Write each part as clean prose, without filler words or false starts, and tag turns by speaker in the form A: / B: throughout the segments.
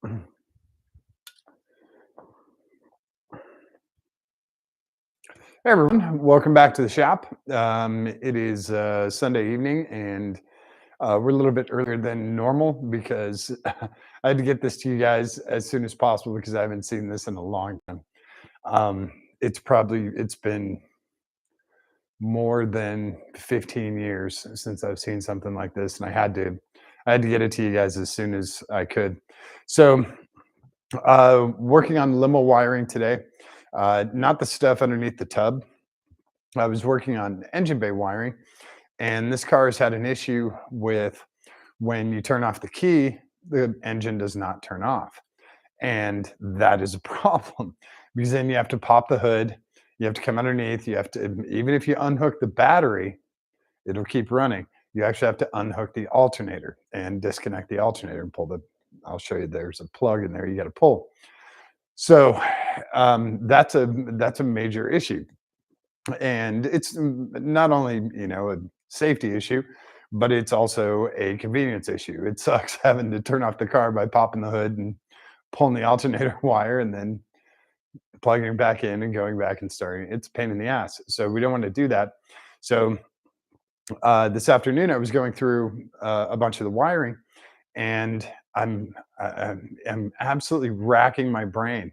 A: Hey everyone, welcome back to the shop. It is Sunday evening, and we're a little bit earlier than normal because I had to get this to you guys as soon as possible because I haven't seen this in a long time. Um, it's been more than 15 years since I've seen something like this, and I had to get it to you guys as soon as I could. So, working on limo wiring today, not the stuff underneath the tub. I was working on engine bay wiring, and this car has had an issue with when you turn off the key, the engine does not turn off. And that is a problem because then you have to pop the hood, you have to come underneath, you have to, even if you unhook the battery, it'll keep running. You actually have to unhook the alternator and disconnect the alternator and pull the, I'll show you, there's a plug in there you got to pull. So that's a major issue, and it's not only a safety issue, but it's also a convenience issue. It sucks having to turn off the car by popping the hood and pulling the alternator wire and then plugging it back in and going back and starting. It's a pain in the ass, so we don't want to do that. So this afternoon I was going through a bunch of the wiring, and I'm absolutely racking my brain,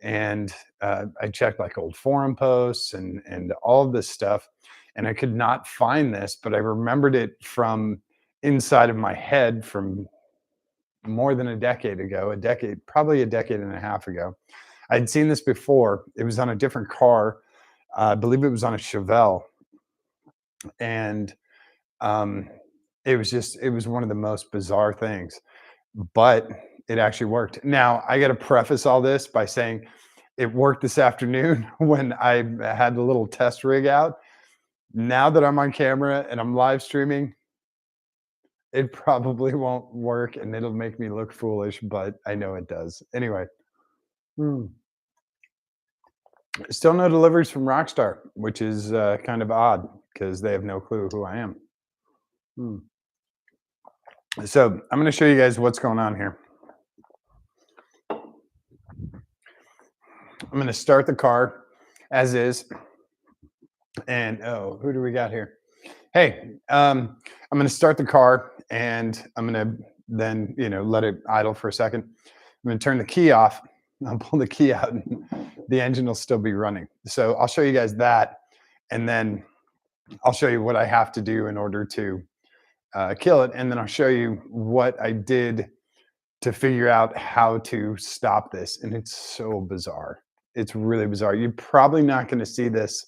A: and I checked like old forum posts and all of this stuff, and I could not find this, but I remembered it from inside of my head from more than a decade ago, probably a decade and a half ago. I'd seen this before. It was on a different car. I believe it was on a Chevelle, and um, it was one of the most bizarre things, but it actually worked. Now, I got to preface all this by saying it worked this afternoon when I had the little test rig out. Now that I'm on camera and I'm live streaming, it probably won't work and it'll make me look foolish, but I know it does. Anyway, hmm, still no deliveries from Rockstar, which is kind of odd because they have no clue who I am. Hmm. So I'm going to show you guys what's going on here. I'm going to start the car as is. And oh, who do we got here? Hey, I'm going to start the car and I'm going to then, let it idle for a second. I'm going to turn the key off. I'll pull the key out and the engine will still be running. So I'll show you guys that. And then I'll show you what I have to do in order to kill it. And then I'll show you what I did to figure out how to stop this. And it's so bizarre. It's really bizarre. You're probably not going to see this.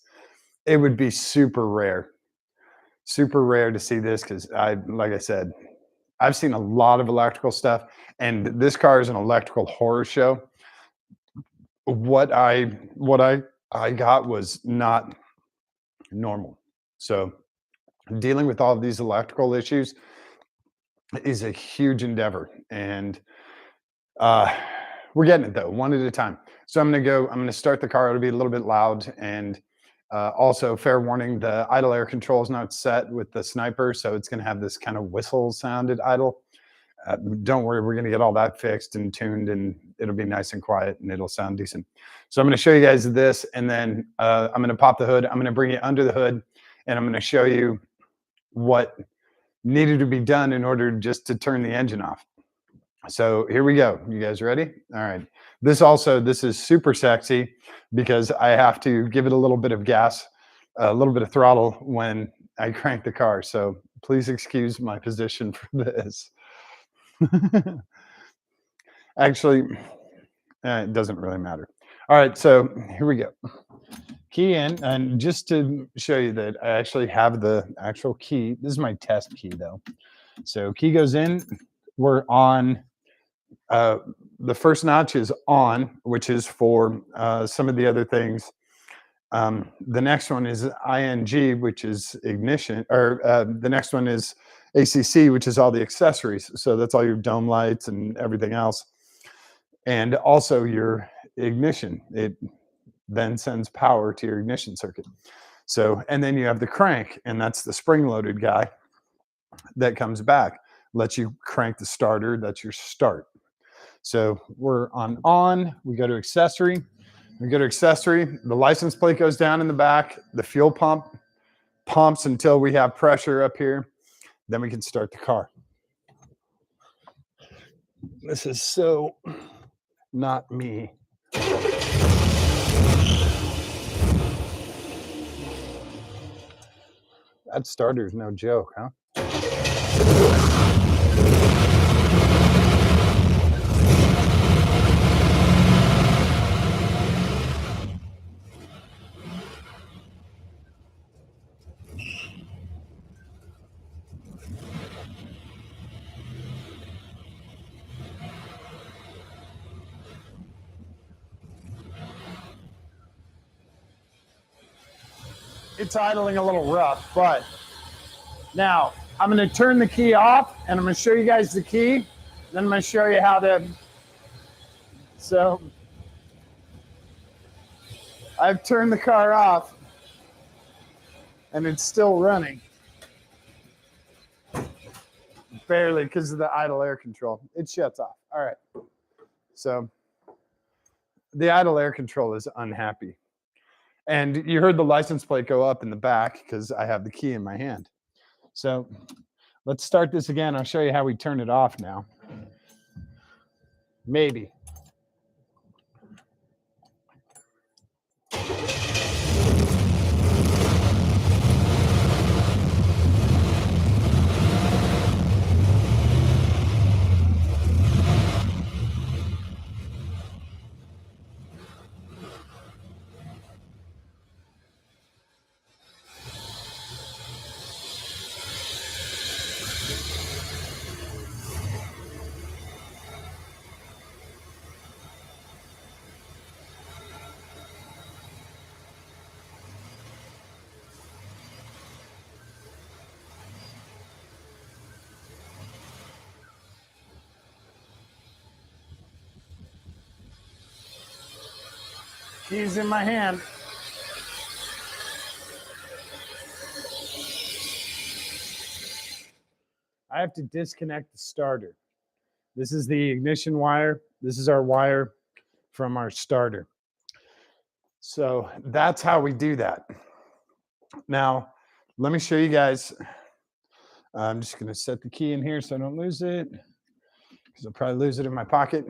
A: It would be super rare to see this because like I said, I've seen a lot of electrical stuff, and this car is an electrical horror show. What I got was not normal. So dealing with all of these electrical issues is a huge endeavor, and uh, we're getting it though, one at a time. So I'm gonna start the car. It'll be a little bit loud, and also fair warning: the idle air control is not set with the sniper, so it's gonna have this kind of whistle sounded idle. Don't worry, we're going to get all that fixed and tuned, and it'll be nice and quiet, and it'll sound decent. So I'm going to show you guys this, and then I'm going to pop the hood. I'm going to bring you under the hood, and I'm going to show you what needed to be done in order just to turn the engine off. So here we go. You guys ready? All right. This is super sexy because I have to give it a little bit of gas, a little bit of throttle when I crank the car. So please excuse my position for this. Actually, it doesn't really matter. All right, so here we go. Key in, and just to show you that I actually have the actual key. This is my test key, though. So key goes in. We're on. Uh, the first notch is on, which is for some of the other things. The next one is ing, which is ignition, or the next one is ACC, which is all the accessories. So that's all your dome lights and everything else. And also your ignition. It then sends power to your ignition circuit. So, and then you have the crank, and that's the spring-loaded guy that comes back, lets you crank the starter. That's your start. So we're on, we go to accessory. We go to accessory, the license plate goes down in the back, the fuel pump pumps until we have pressure up here. Then we can start the car. This is so not me. That starter is no joke, huh? It's idling a little rough, but now I'm going to turn the key off and I'm going to show you guys the key. Then I'm going to show you how to. So I've turned the car off and it's still running. Barely because of the idle air control. It shuts off. All right. So the idle air control is unhappy. And you heard the license plate go up in the back because I have the key in my hand. So let's start this again. I'll show you how we turn it off now. Maybe. Keys in my hand. I have to disconnect the starter. This is the ignition wire. This is our wire from our starter. So that's how we do that. Now, let me show you guys. I'm just going to set the key in here so I don't lose it because I'll probably lose it in my pocket.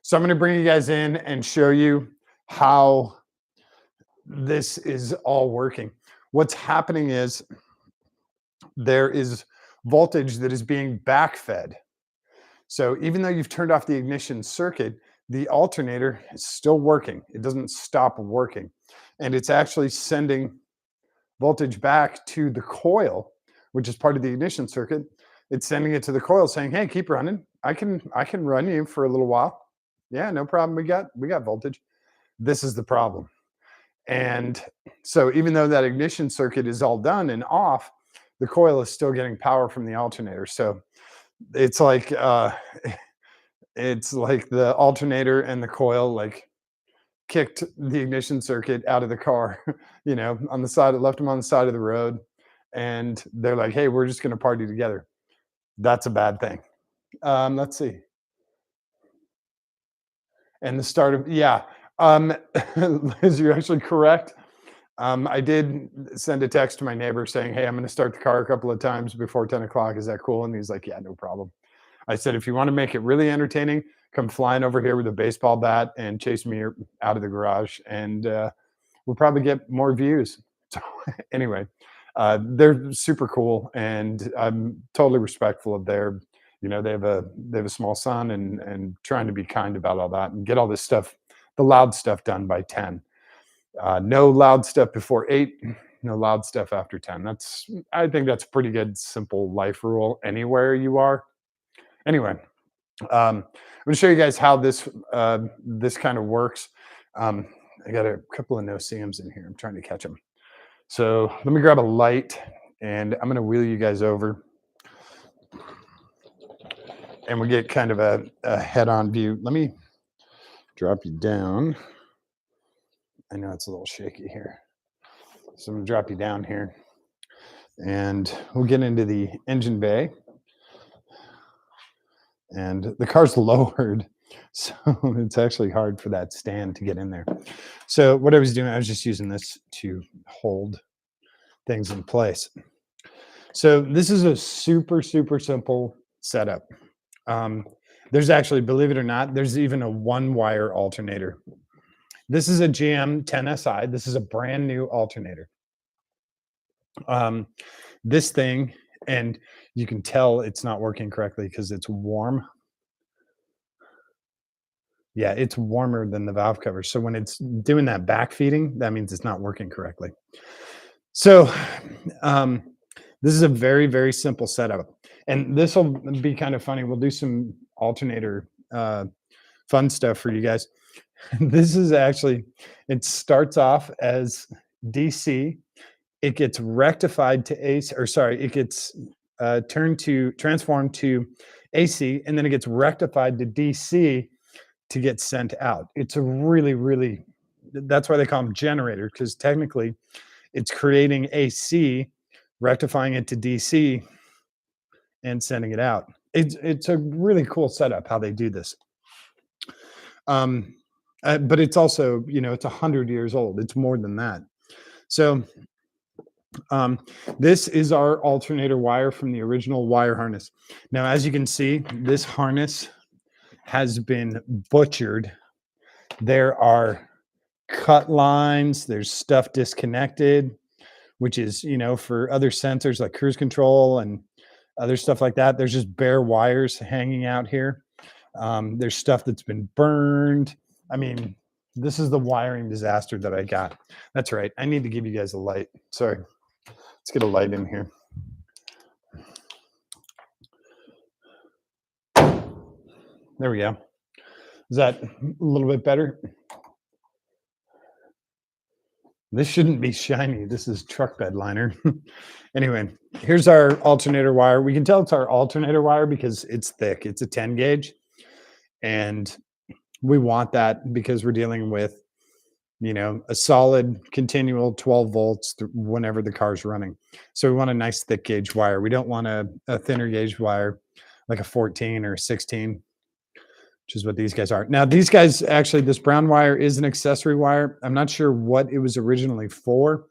A: So I'm going to bring you guys in and show you how this is all working. What's happening is there is voltage that is being backfed. So even though you've turned off the ignition circuit, the alternator is still working. It doesn't stop working. And it's actually sending voltage back to the coil, which is part of the ignition circuit. It's sending it to the coil saying, hey, keep running. I can run you for a little while. Yeah, no problem. We got voltage. This is the problem. And so even though that ignition circuit is all done and off, the coil is still getting power from the alternator. So it's like the alternator and the coil like kicked the ignition circuit out of the car, on the side, left them on the side of the road. And they're like, hey, we're just going to party together. That's a bad thing. Let's see. And the start of, yeah. Liz, you're actually correct. I did send a text to my neighbor saying, hey, I'm going to start the car a couple of times before 10 o'clock. Is that cool? And he's like, yeah, no problem. I said, if you want to make it really entertaining, come flying over here with a baseball bat and chase me out of the garage. And we'll probably get more views. So anyway, they're super cool. And I'm totally respectful of their, they have a small son and trying to be kind about all that and get all this stuff, the loud stuff done by 10. No loud stuff before 8, no loud stuff after 10. I think that's a pretty good, simple life rule anywhere you are. Anyway, I'm going to show you guys how this kind of works. I got a couple of no-see-ums in here. I'm trying to catch them. So let me grab a light, and I'm going to wheel you guys over. And we get kind of a head-on view. Let me drop you down. I know it's a little shaky here. So I'm going to drop you down here. And we'll get into the engine bay. And the car's lowered. So it's actually hard for that stand to get in there. So what I was doing, I was just using this to hold things in place. So this is a super, super simple setup. Um, there's actually, believe it or not, there's even a one wire alternator. This is a GM 10SI. This is a brand new alternator. Um, this thing, and you can tell it's not working correctly because it's warm. Yeah, it's warmer than the valve cover. So when it's doing that back feeding, that means it's not working correctly. So um, this is a very, very simple setup. And this will be kind of funny. We'll do some alternator fun stuff for you guys. This is actually, it starts off as DC. It gets rectified to AC, or sorry, it gets transformed to AC, and then it gets rectified to DC to get sent out. It's a really, really, that's why they call them generators, because technically it's creating AC, rectifying it to DC, and sending it out. It's a really cool setup how they do this. Um, but it's also, it's 100 years old. It's more than that. So um, this is our alternator wire from the original wire harness. Now, as you can see, this harness has been butchered. There are cut lines, there's stuff disconnected, which is, for other sensors like cruise control and other stuff like that. There's just bare wires hanging out here. There's stuff that's been burned. I mean, this is the wiring disaster that I got. That's right. I need to give you guys a light. Sorry. Let's get a light in here. There we go. Is that a little bit better? This shouldn't be shiny. This is truck bed liner. Anyway, here's our alternator wire. We can tell it's our alternator wire because it's thick. It's a 10 gauge. And we want that because we're dealing with, a solid continual 12 volts whenever the car's running. So we want a nice thick gauge wire. We don't want a thinner gauge wire like a 14 or a 16, which is what these guys are. Now, these guys, actually, this brown wire is an accessory wire. I'm not sure what it was originally for.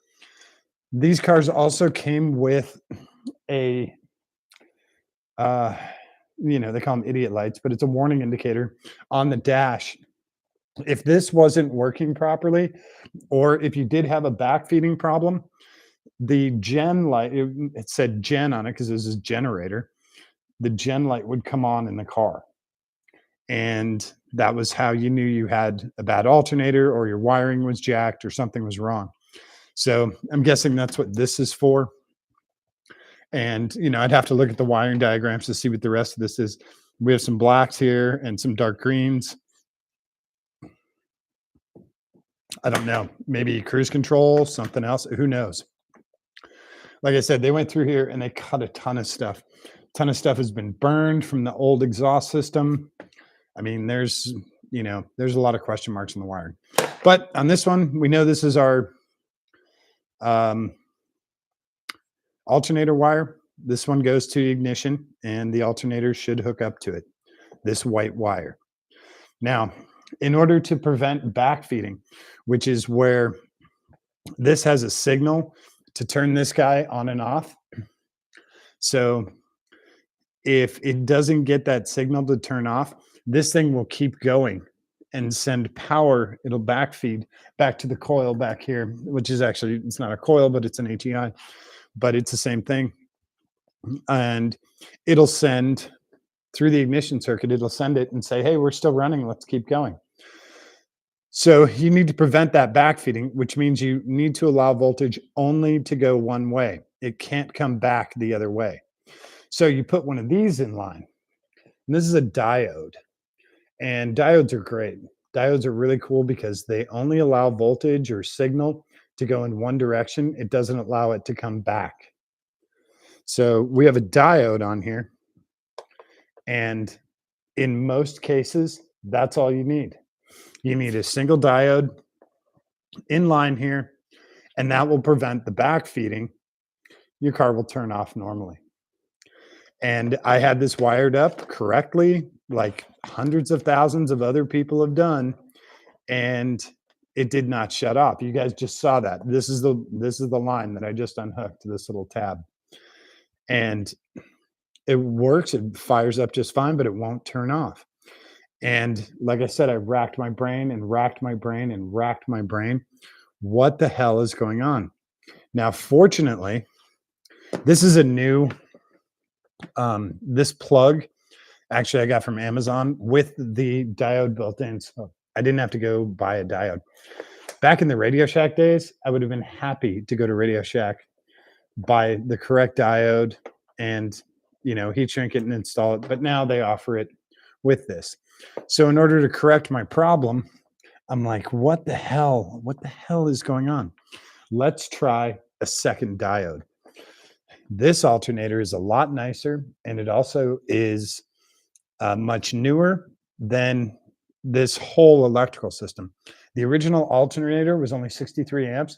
A: These cars also came with a, they call them idiot lights, but it's a warning indicator on the dash. If this wasn't working properly, or if you did have a backfeeding problem, the gen light, it said gen on it because this is a generator. The gen light would come on in the car. And that was how you knew you had a bad alternator or your wiring was jacked or something was wrong. So I'm guessing that's what this is for. And, I'd have to look at the wiring diagrams to see what the rest of this is. We have some blacks here and some dark greens. I don't know, maybe cruise control, something else. Who knows? Like I said, they went through here and they cut a ton of stuff. A ton of stuff has been burned from the old exhaust system. I mean, there's a lot of question marks in the wiring. But on this one, we know this is our alternator wire. This one goes to the ignition and the alternator should hook up to it, this white wire. Now, in order to prevent backfeeding, which is where this has a signal to turn this guy on and off. So if it doesn't get that signal to turn off, this thing will keep going and send power. It'll backfeed back to the coil back here, which is actually, it's not a coil, but it's an HEI, but it's the same thing. And it'll send through the ignition circuit, it'll send it and say, hey, we're still running. Let's keep going. So you need to prevent that backfeeding, which means you need to allow voltage only to go one way. It can't come back the other way. So you put one of these in line. And this is a diode. And diodes are great. Diodes are really cool because they only allow voltage or signal to go in one direction. It doesn't allow it to come back. So we have a diode on here. And in most cases, that's all you need. You need a single diode in line here, and that will prevent the backfeeding. Your car will turn off normally. And I had this wired up correctly. like hundreds of thousands of other people have done, and it did not shut off. You guys just saw that. This is the line that I just unhooked, this little tab. And it works, it fires up just fine, but it won't turn off. And like I said, I racked my brain and racked my brain and racked my brain. What the hell is going on? Now, fortunately, this is a new this plug actually I got from Amazon with the diode built in. So I didn't have to go buy a diode. Back in the Radio Shack days, I would have been happy to go to Radio Shack, buy the correct diode, and heat shrink it and install it. But now they offer it with this. So in order to correct my problem, I'm like, what the hell? What the hell is going on? Let's try a second diode. This alternator is a lot nicer, and it also is much newer than this whole electrical system. The original alternator was only 63 amps.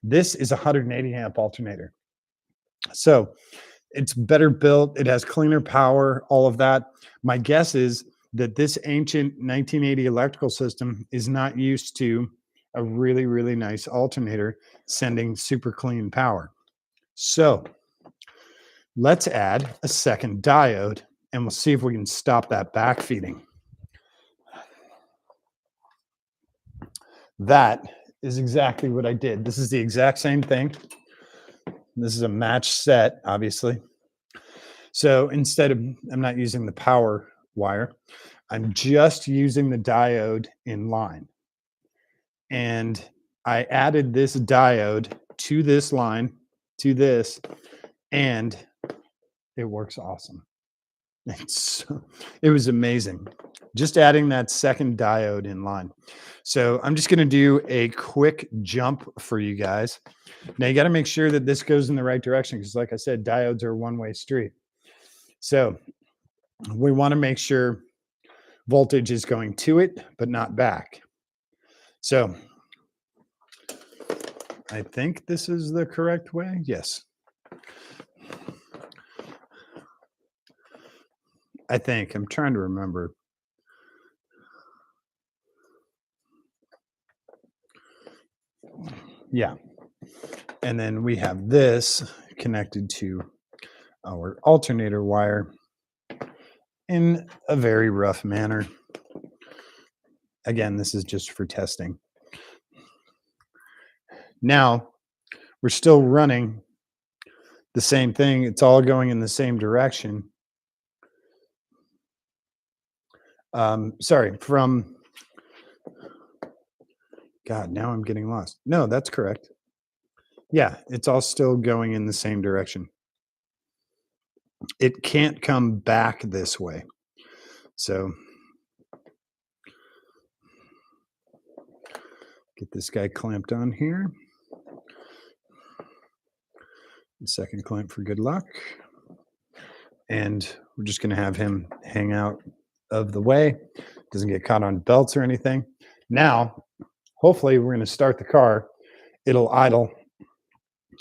A: This is a 180 amp alternator. So it's better built. It has cleaner power, all of that. My guess is that this ancient 1980 electrical system is not used to a really, really nice alternator sending super clean power. So let's add a second diode and we'll see if we can stop that backfeeding. That is exactly what I did. This is the exact same thing. This is a match set, obviously. So instead of, I'm not using the power wire, I'm just using the diode in line. And I added this diode to this line, to this, and it works awesome. It was amazing. Just adding that second diode in line. So I'm just going to do a quick jump for you guys. Now you got to make sure that this goes in the right direction because like I said, diodes are a one-way street. So we want to make sure voltage is going to it, but not back. So I think this is the correct way. Yes. I think. I'm trying to remember. Yeah. And then we have this connected to our alternator wire in a very rough manner. Again, this is just for testing. Now, we're still running the same thing. It's all going in the same direction. Sorry, from God, now I'm getting lost. No, that's correct. Yeah, it's all still going in the same direction. It can't come back this way. So get this guy clamped on here. The second clamp for good luck. And we're just going to have him hang out of the way. Doesn't get caught on belts or anything. Now, hopefully we're going to start the car. It'll idle,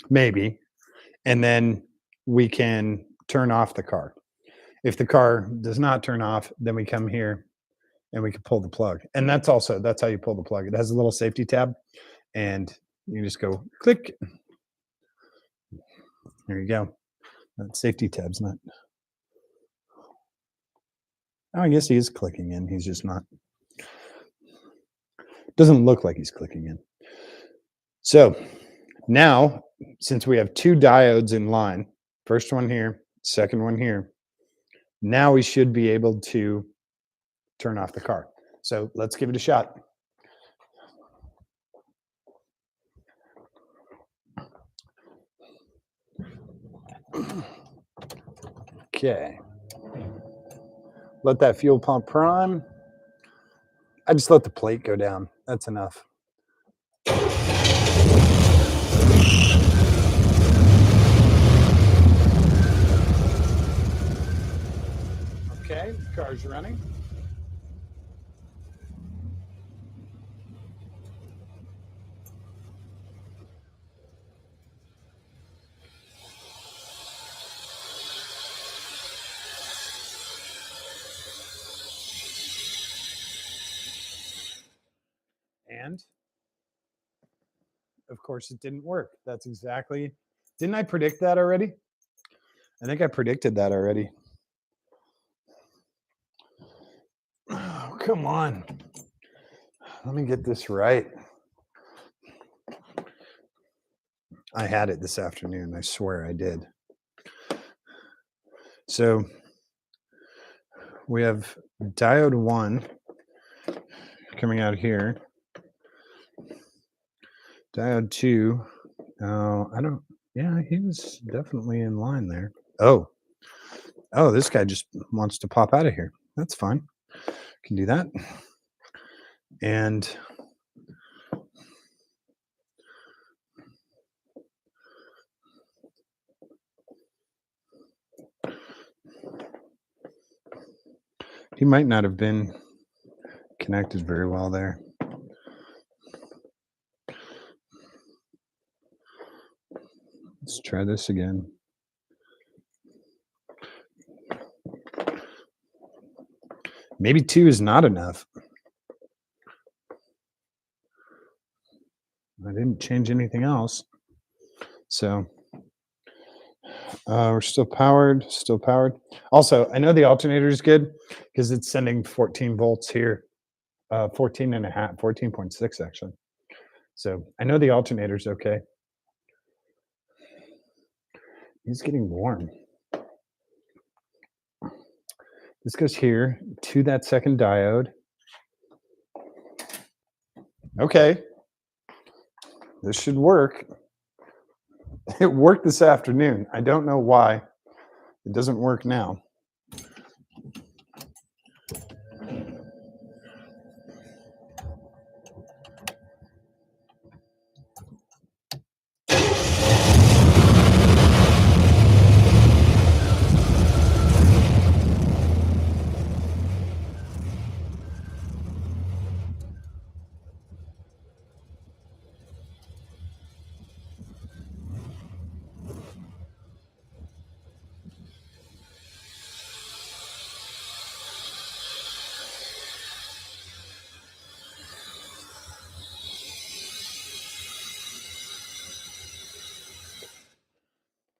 A: maybe, and then we can turn off the car. If the car does not turn off, then we come here and we can pull the plug. And that's how you pull the plug. It has a little safety tab and you just go click. There you go. That safety tab's not. Oh, I guess he is clicking in. He's just not. Doesn't look like he's clicking in. So now, since we have two diodes in line, first one here, second one here, now we should be able to turn off the car. So let's give it a shot. Okay. Let that fuel pump prime. I just let the plate go down. That's enough. Okay, the car's running. And of course, it didn't work. That's exactly, didn't I predict that already? I think I predicted that already. Oh, come on. Let me get this right. I had it this afternoon. I swear I did. So we have diode 1 coming out here. Diode 2. Yeah, he was definitely in line there. Oh, this guy just wants to pop out of here. That's fine. Can do that. And he might not have been connected very well there. Let's try this again. Maybe 2 is not enough. I didn't change anything else. So we're still powered, Also, I know the alternator is good because it's sending 14 volts here, 14 and a half, 14.6 actually. So I know the alternator's okay. He's getting warm. This goes here to that second diode. Okay. This should work. It worked this afternoon. I don't know why it doesn't work now.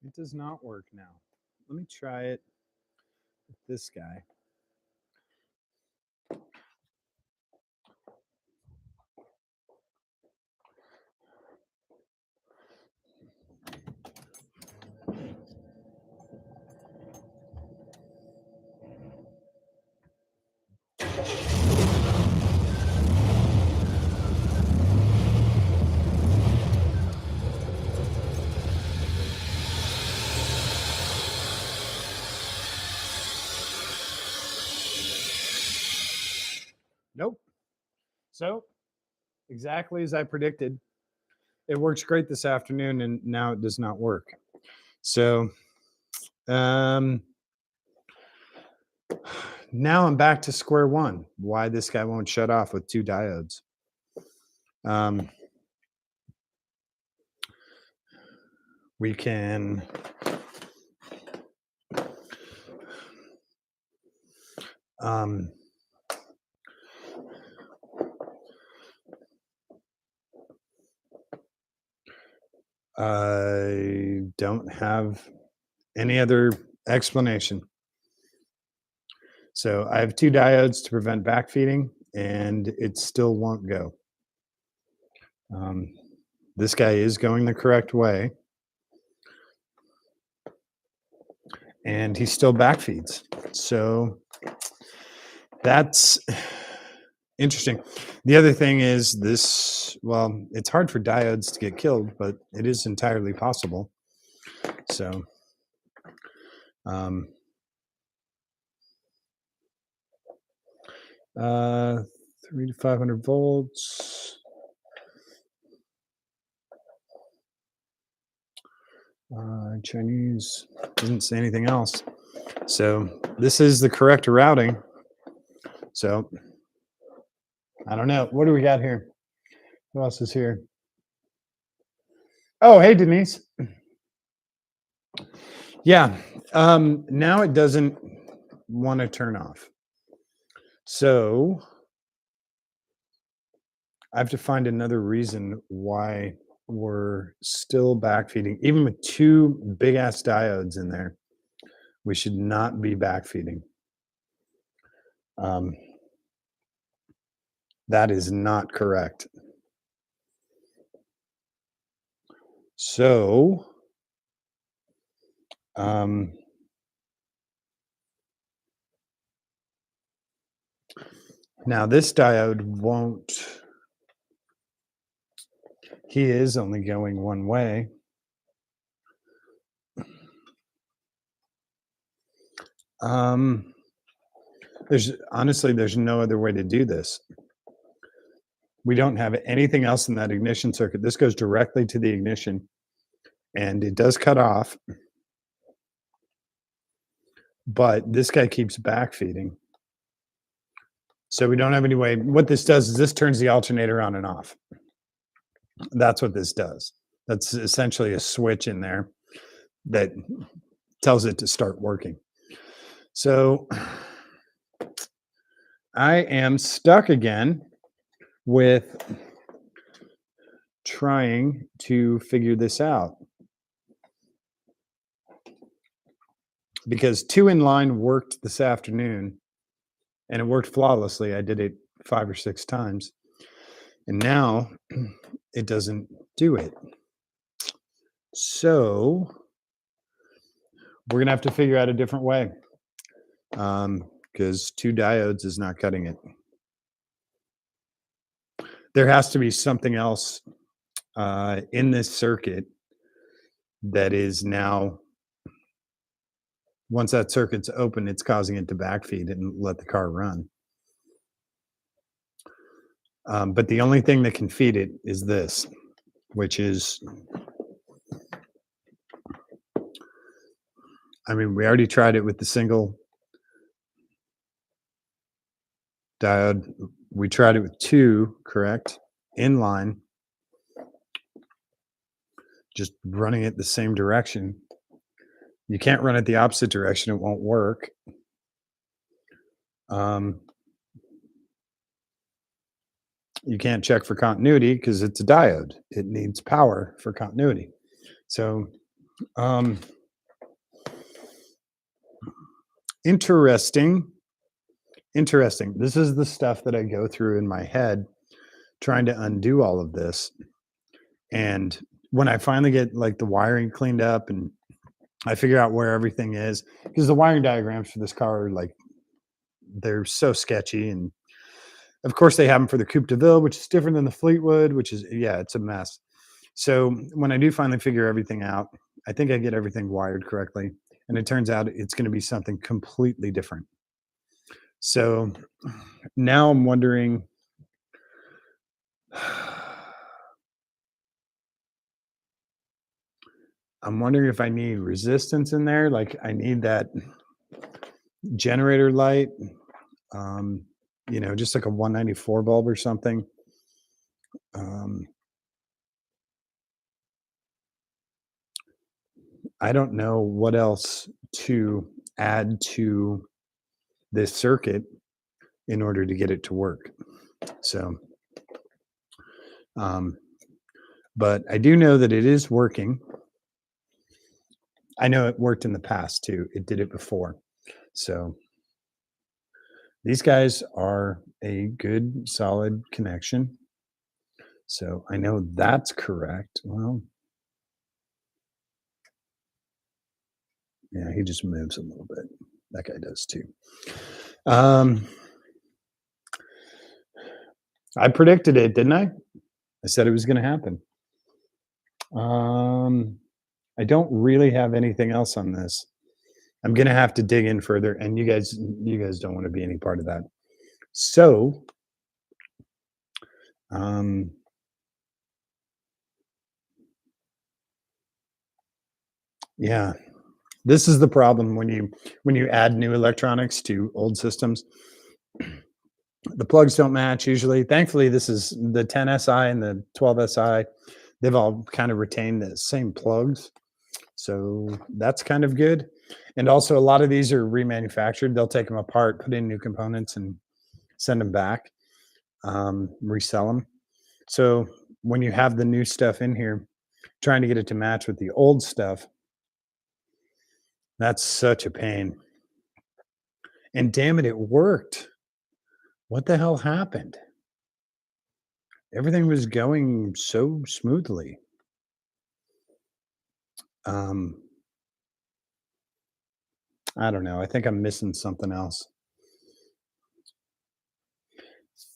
A: It does not work now. Let me try it with this guy. Nope. So, exactly as I predicted, it works great this afternoon, and now it does not work. So, now I'm back to square one. Why this guy won't shut off with 2 diodes? We can I don't have any other explanation. So I have 2 diodes to prevent backfeeding, and it still won't go. This guy is going the correct way, and he still backfeeds. So that's interesting. The other thing is this, well, it's hard for diodes to get killed, but it is entirely possible. So, 3 to 500 volts. Chinese doesn't say anything else. So this is the correct routing. So I don't know. What do we got here? Who else is here? Oh, hey, Denise. Yeah. Now it doesn't want to turn off. So I have to find another reason why we're still backfeeding. Even with 2 big ass diodes in there, we should not be backfeeding. Um, that is not correct. So, um, now this diode won't, he is only going one way. Um, there's honestly, there's no other way to do this. We don't have anything else in that ignition circuit. This goes directly to the ignition and it does cut off, but this guy keeps backfeeding. So we don't have any way. What this does is this turns the alternator on and off. That's what this does. That's essentially a switch in there that tells it to start working. So I am stuck again with trying to figure this out because 2 in line worked this afternoon and it worked flawlessly. I did it 5 or 6 times. And now it doesn't do it. So we're going to have to figure out a different way because 2 diodes is not cutting it. There has to be something else in this circuit that is now, once that circuit's open, it's causing it to backfeed and let the car run. But the only thing that can feed it is this, which is, I mean, we already tried it with the single diode. We tried it with 2, correct? In line, just running it the same direction. You can't run it the opposite direction, it won't work. You can't check for continuity because it's a diode. It needs power for continuity. So, interesting. This is the stuff that I go through in my head trying to undo all of this. And when I finally get like the wiring cleaned up and I figure out where everything is, because the wiring diagrams for this car are like, they're so sketchy. And of course they have them for the Coupe de Ville, which is different than the Fleetwood, which is, yeah, it's a mess. So when I do finally figure everything out, I think I get everything wired correctly. And it turns out it's going to be something completely different. So now I'm wondering, if I need resistance in there. Like I need that generator light, just like a 194 bulb or something. I don't know what else to add to this circuit in order to get it to work. So, but I do know that it is working. I know it worked in the past too. It did it before. So these guys are a good, solid connection. So I know that's correct. Well, yeah, he just moves a little bit. That guy does too. I predicted it, didn't I? I said it was going to happen. I don't really have anything else on this. I'm going to have to dig in further, and you guys don't want to be any part of that. So, yeah, this is the problem when you add new electronics to old systems. The plugs don't match usually. Thankfully, this is the 10SI and the 12SI. They've all kind of retained the same plugs. So that's kind of good. And also a lot of these are remanufactured. They'll take them apart, put in new components and send them back, resell them. So when you have the new stuff in here, trying to get it to match with the old stuff, that's such a pain. And damn it, it worked. What the hell happened? Everything was going so smoothly. Um, I don't know. I think I'm missing something else.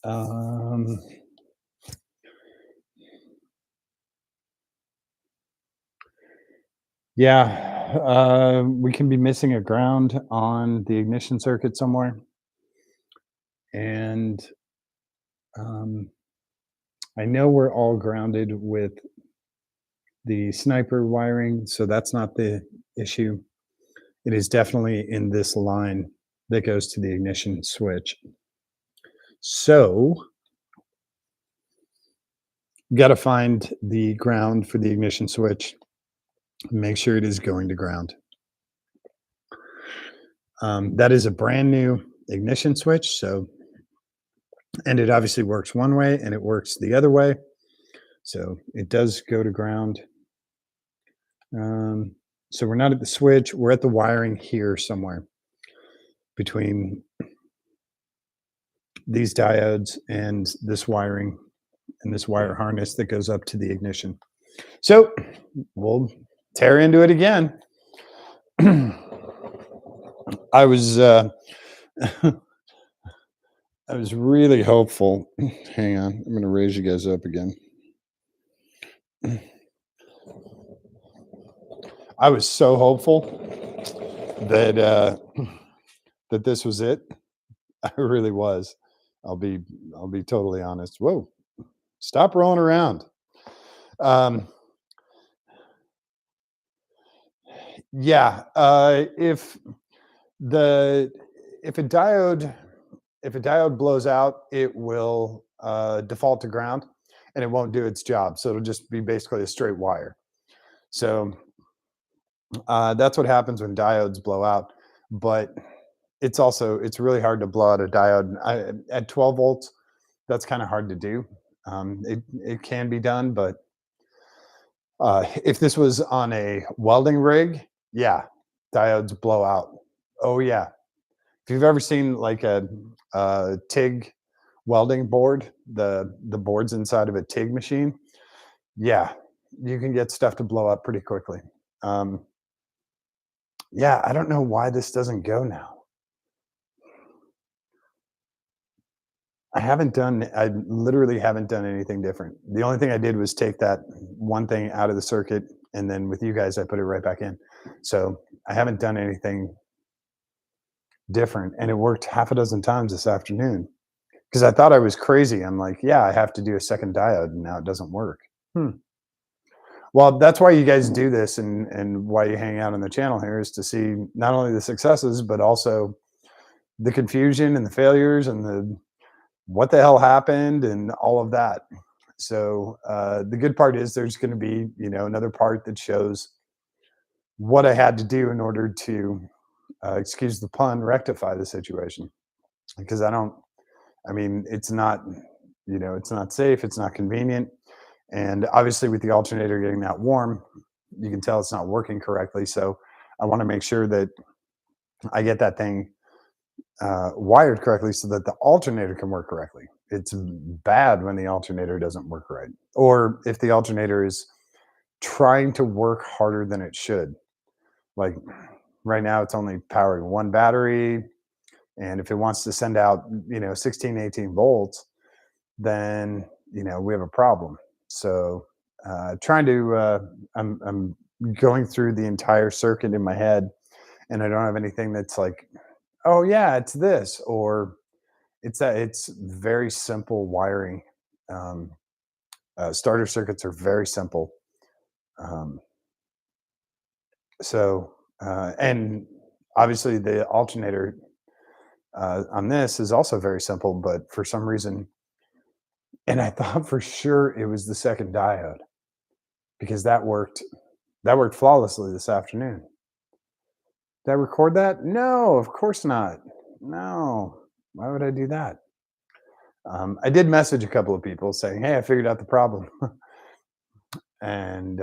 A: Um, yeah, we can be missing a ground on the ignition circuit somewhere, and um, I know we're all grounded with the sniper wiring, so that's not the issue. It is definitely in this line that goes to the ignition switch. So, got to find the ground for the ignition switch. Make sure it is going to ground. That is a brand new ignition switch. So, and it obviously works one way and it works the other way. So it does go to ground. Um, so we're not at the switch. We're at the wiring here somewhere between these diodes and this wiring and this wire harness that goes up to the ignition. So we'll tear into it again. I was I was really hopeful. Hang on, I'm going to raise you guys up again. I was so hopeful that that this was it. I really was. I'll be I'll be totally honest. Whoa, stop rolling around. Um, yeah, the if a diode if a diode blows out, it will default to ground, and it won't do its job. So it'll just be basically a straight wire. So that's what happens when diodes blow out. But it's really hard to blow out a diode at 12 volts. That's kind of hard to do. It can be done, but if this was on a welding rig, yeah, diodes blow out. Oh yeah, if you've ever seen like a TIG welding board, the boards inside of a TIG machine, yeah, you can get stuff to blow up pretty quickly. Um, yeah, I don't know why this doesn't go now. I literally haven't done anything different. The only thing I did was take that one thing out of the circuit, and then with you guys, I put it right back in. So I haven't done anything different, and it worked half a dozen times this afternoon because I thought I was crazy. I'm like, yeah, I have to do a second diode, and now it doesn't work. Hmm. Well, that's why you guys do this, and why you hang out on the channel here is to see not only the successes but also the confusion and the failures and the what the hell happened and all of that. So the good part is there's going to be another part that shows what I had to do in order to excuse the pun rectify the situation because I mean it's not it's not safe, it's not convenient, and obviously with the alternator getting that warm you can tell it's not working correctly. So I want to make sure that I get that thing wired correctly so that the alternator can work correctly. It's bad when the alternator doesn't work right, or if the alternator is trying to work harder than it should. Like right now, it's only powering one battery, and if it wants to send out 16, 18 volts, then we have a problem. So trying to I'm going through the entire circuit in my head, and I don't have anything that's like, oh yeah, it's this, or it's very simple wiring. Um, Starter circuits are very simple. Um, and obviously the alternator on this is also very simple, but for some reason, and I thought for sure it was the second diode because that worked flawlessly this afternoon. Did I record that? No, of course not. No, why would I do that? I did message a couple of people saying, "Hey, I figured out the problem," and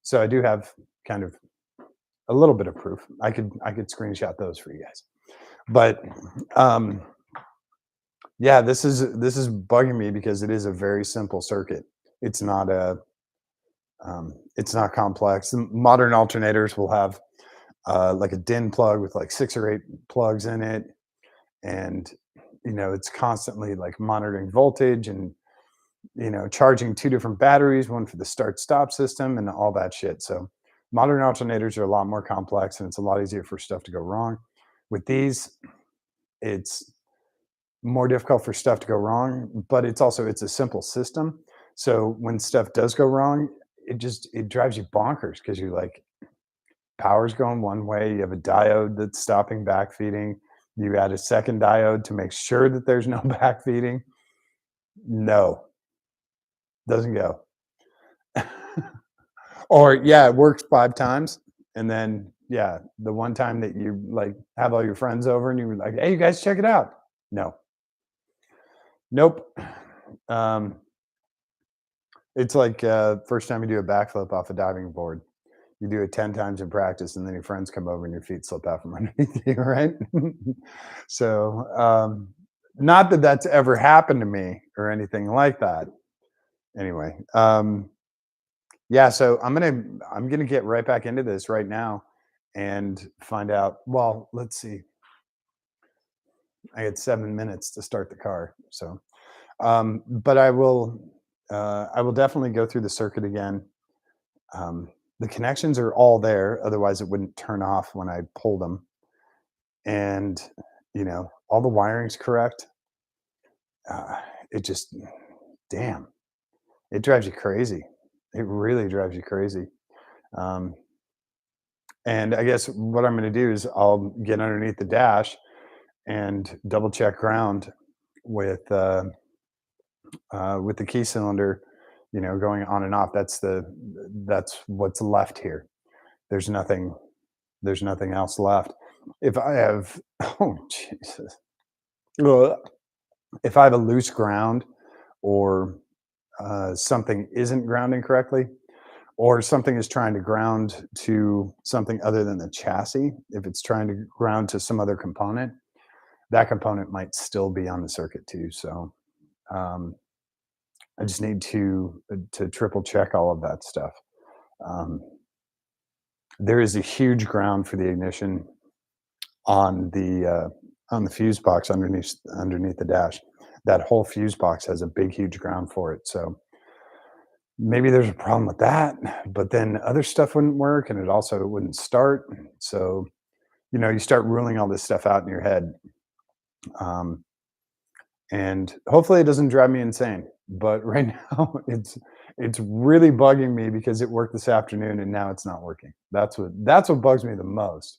A: so I do have kind of a little bit of proof. I could screenshot those for you guys. But um, yeah, this is bugging me because it is a very simple circuit. It's not a it's not complex. Modern alternators will have like a DIN plug with like 6 or 8 plugs in it, and it's constantly like monitoring voltage and charging 2 different batteries, one for the start stop system and all that shit. So modern alternators are a lot more complex and it's a lot easier for stuff to go wrong. With these, it's more difficult for stuff to go wrong, but it's a simple system. So when stuff does go wrong, it drives you bonkers because you're like, power's going one way, you have a diode that's stopping backfeeding, you add a second diode to make sure that there's no backfeeding. No, doesn't go. Or yeah, it works 5 times, and then, yeah, the one time that you, like, have all your friends over and you were like, "Hey, you guys check it out." No. Nope. Um, it's like, first time you do a backflip off a diving board. You do it 10 times in practice, and then your friends come over and your feet slip out from underneath you, right? So, not that that's ever happened to me or anything like that. Anyway, yeah, so I'm gonna get right back into this right now and find out. Well, let's see. I had 7 minutes to start the car, so but I will definitely go through the circuit again. Um, the connections are all there, otherwise it wouldn't turn off when I pulled them, and all the wiring's correct. It just, damn, it drives you crazy. It really drives you crazy. Um, And I guess what I'm going to do is I'll get underneath the dash and double check ground with with the key cylinder, going on and off. That's what's left here. There's nothing. There's nothing else left. If I have, oh Jesus, Ugh. If I have a loose ground or something isn't grounding correctly, or something is trying to ground to something other than the chassis, if it's trying to ground to some other component, that component might still be on the circuit too. So um, I just need to triple check all of that stuff. Um, there is a huge ground for the ignition on the fuse box underneath the dash. That whole fuse box has a big, huge ground for it. So maybe there's a problem with that, but then other stuff wouldn't work, and it also wouldn't start. So you start ruling all this stuff out in your head. Um, and hopefully it doesn't drive me insane. But right now, it's really bugging me because it worked this afternoon and now it's not working. That's what bugs me the most.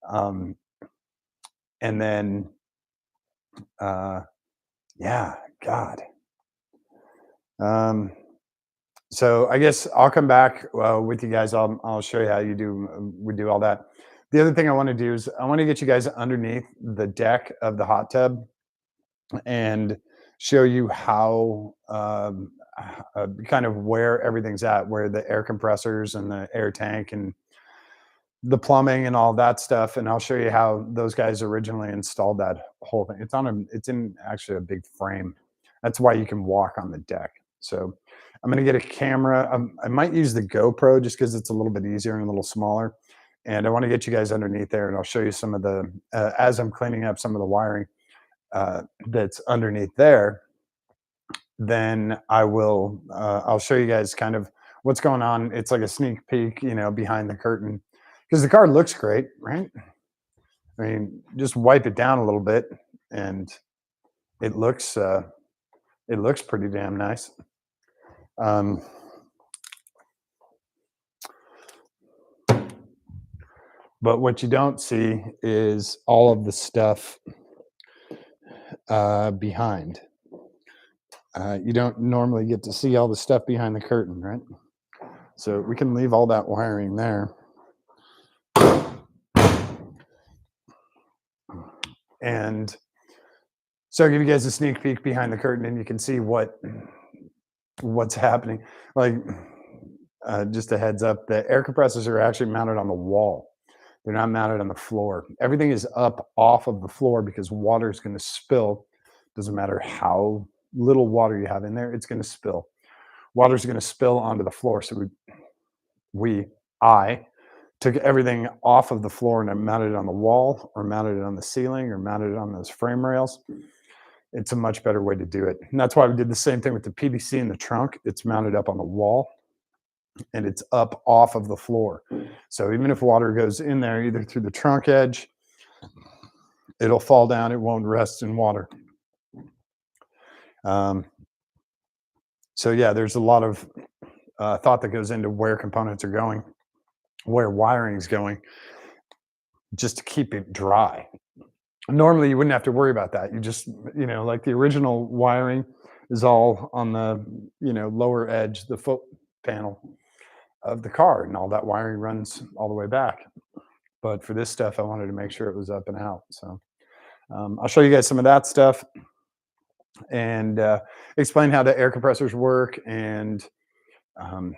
A: Um, and then, uh, yeah, God. Um, so I guess I'll come back with you guys. I'll show you how we do all that. The other thing I want to do is I want to get you guys underneath the deck of the hot tub and show you how kind of where everything's at, where the air compressors and the air tank and the plumbing and all that stuff. And I'll show you how those guys originally installed that whole thing. It's in actually a big frame. That's why you can walk on the deck. So I'm going to get a camera. I might use the GoPro just because it's a little bit easier and a little smaller. And I want to get you guys underneath there, and I'll show you some of the as I'm cleaning up some of the wiring that's underneath there, then I'll show you guys kind of what's going on. It's like a sneak peek, behind the curtain because the car looks great, right? I mean, just wipe it down a little bit and it looks pretty damn nice. Um, but what you don't see is all of the stuff behind. You don't normally get to see all the stuff behind the curtain, right? So we can leave all that wiring there. And So I'll give you guys a sneak peek behind the curtain, and you can see what's happening. Like, just a heads up, the air compressors are actually mounted on the wall. They're not mounted on the floor. Everything is up off of the floor because water is going to spill. Doesn't matter how little water you have in there, it's going to spill. Water is going to spill onto the floor. So we, I took everything off of the floor and I mounted it on the wall or mounted it on the ceiling or mounted it on those frame rails. It's a much better way to do it. And that's why we did the same thing with the PVC in the trunk. It's mounted up on the wall and it's up off of the floor. So even if water goes in there, either through the trunk edge, it'll fall down. It won't rest in water. Um, so yeah, there's a lot of thought that goes into where components are going, where wiring is going, just to keep it dry. Normally, you wouldn't have to worry about that. You just, like the original wiring is all on the, lower edge, the foot panel of the car, and all that wiring runs all the way back. But for this stuff, I wanted to make sure it was up and out. So I'll show you guys some of that stuff and explain how the air compressors work. And um,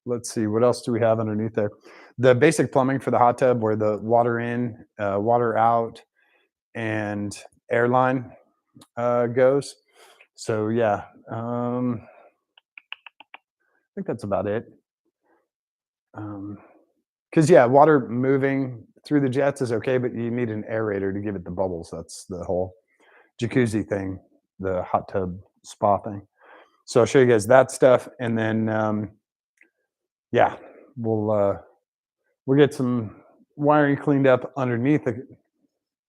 A: let's see, what else do we have underneath there? The basic plumbing for the hot tub, where the water in, water out, and airline goes. So yeah, I think that's about it. Because yeah, water moving through the jets is okay, but you need an aerator to give it the bubbles. That's the whole jacuzzi thing, the hot tub spa thing. So I'll show you guys that stuff, and then yeah, we'll get some wiring cleaned up underneath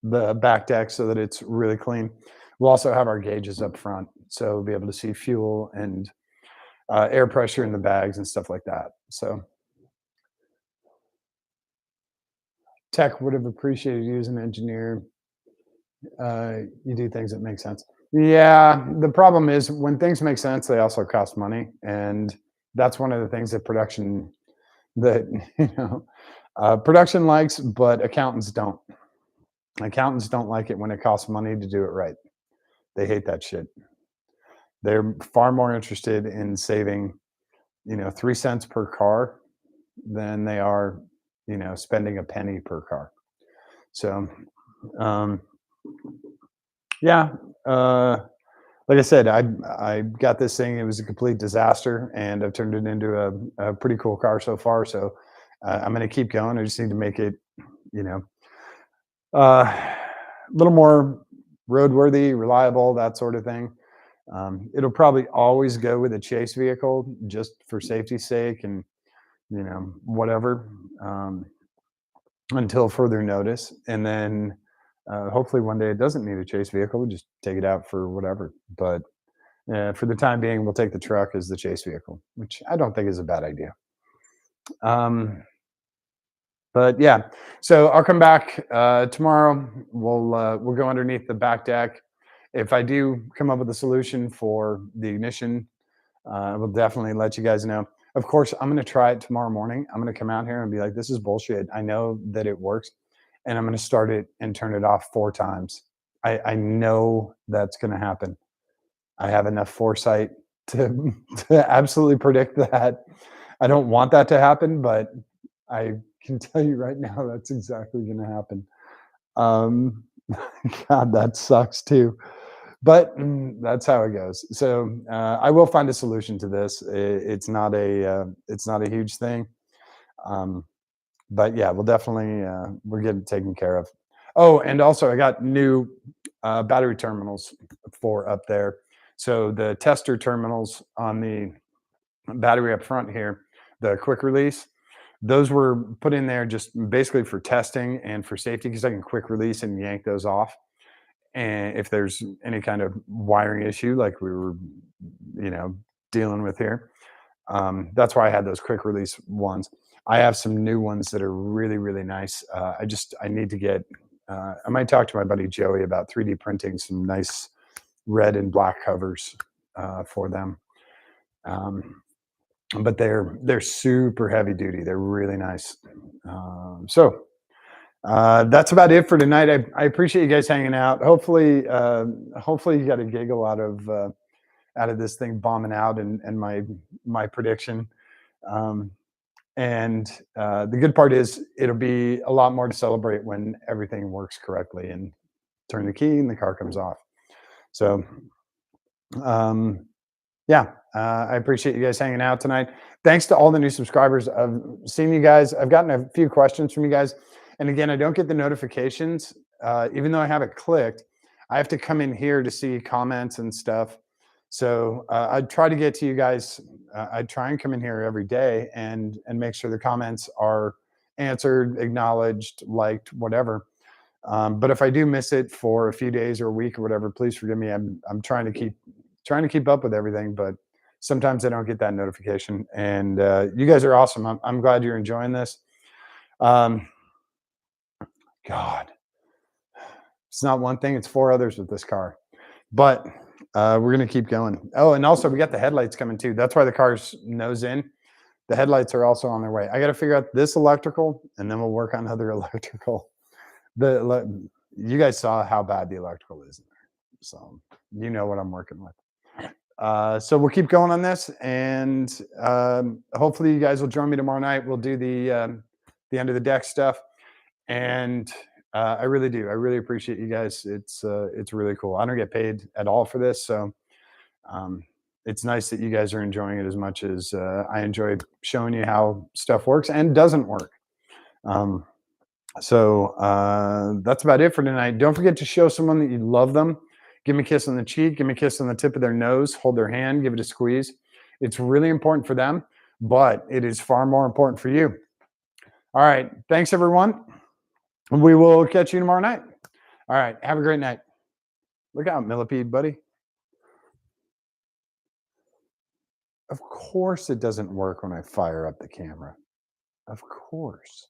A: the back deck so that it's really clean. We'll also have our gauges up front, so we'll be able to see fuel and air pressure in the bags and stuff like that. So tech would have appreciated you as an engineer. You do things that make sense. Yeah, the problem is when things make sense, they also cost money, and that's one of the things that that you know production likes, but accountants don't. Accountants don't like it when it costs money to do it right. They hate that shit. They're far more interested in saving, 3 cents per car than they are, spending a penny per car. So, um, yeah, like I said, I got this thing. It was a complete disaster, and I've turned it into a pretty cool car so far. So I'm going to keep going. I just need to make it, you know, a little more roadworthy, reliable, that sort of thing. It'll probably always go with a chase vehicle just for safety's sake, and whatever, until further notice. And then hopefully one day it doesn't need a chase vehicle. We just take it out for whatever. But for the time being, we'll take the truck as the chase vehicle, which I don't think is a bad idea. But yeah, so I'll come back tomorrow. We'll go underneath the back deck. If I do come up with a solution for the ignition, I will definitely let you guys know. Of course, I'm going to try it tomorrow morning. I'm going to come out here and be like, "This is bullshit. I know that it works," and I'm going to start it and turn it off 4 times. I know that's going to happen. I have enough foresight to to absolutely predict that. I don't want that to happen, but I can tell you right now that's exactly going to happen. Um, God, that sucks too. But that's how it goes. So I will find a solution to this. It's not a huge thing. Um, but yeah, we'll get it taken care of. Oh, and also I got new battery terminals for up there. So the tester terminals on the battery up front here, the quick release, those were put in there just basically for testing and for safety because I can quick release and yank those off. And if there's any kind of wiring issue like we were, you know, dealing with here, that's why I had those quick release ones. I have some new ones that are really, really nice. I need to get. I might talk to my buddy Joey about 3D printing some nice red and black covers for them. But they're super heavy duty. They're really nice. So That's about it for tonight. I appreciate you guys hanging out. Hopefully you got a giggle out of this thing bombing out and my prediction. Um, and the good part is it'll be a lot more to celebrate when everything works correctly and turn the key and the car comes off. So um, yeah, I appreciate you guys hanging out tonight. Thanks to all the new subscribers. I've seen you guys. I've gotten a few questions from you guys. And again, I don't get the notifications. Even though I have it clicked, I have to come in here to see comments and stuff. So I try to get to you guys. I try and come in here every day and make sure the comments are answered, acknowledged, liked, whatever. But if I do miss it for a few days or a week or whatever, please forgive me. I'm trying to keep up with everything, but sometimes I don't get that notification. And you guys are awesome. I'm glad you're enjoying this. Um, God, it's not one thing; it's four others with this car. But we're gonna keep going. Oh, and also we got the headlights coming too. That's why the car's nose in. The headlights are also on their way. I got to figure out this electrical, and then we'll work on other electrical. You guys saw how bad the electrical is in there, so you know what I'm working with. So we'll keep going on this, and hopefully you guys will join me tomorrow night. We'll do the end of the deck stuff, and I really do. I really appreciate you guys. It's really cool. I don't get paid at all for this, so um, it's nice that you guys are enjoying it as much as I enjoyed showing you how stuff works and doesn't work. Um, so that's about it for tonight. Don't forget to show someone that you love them. Give them a kiss on the cheek, give them a kiss on the tip of their nose, hold their hand, give it a squeeze. It's really important for them, but it is far more important for you. All right. Thanks, everyone. We will catch you tomorrow night. All right. Have a great night. Look out, millipede, buddy. Of course, it doesn't work when I fire up the camera. Of course.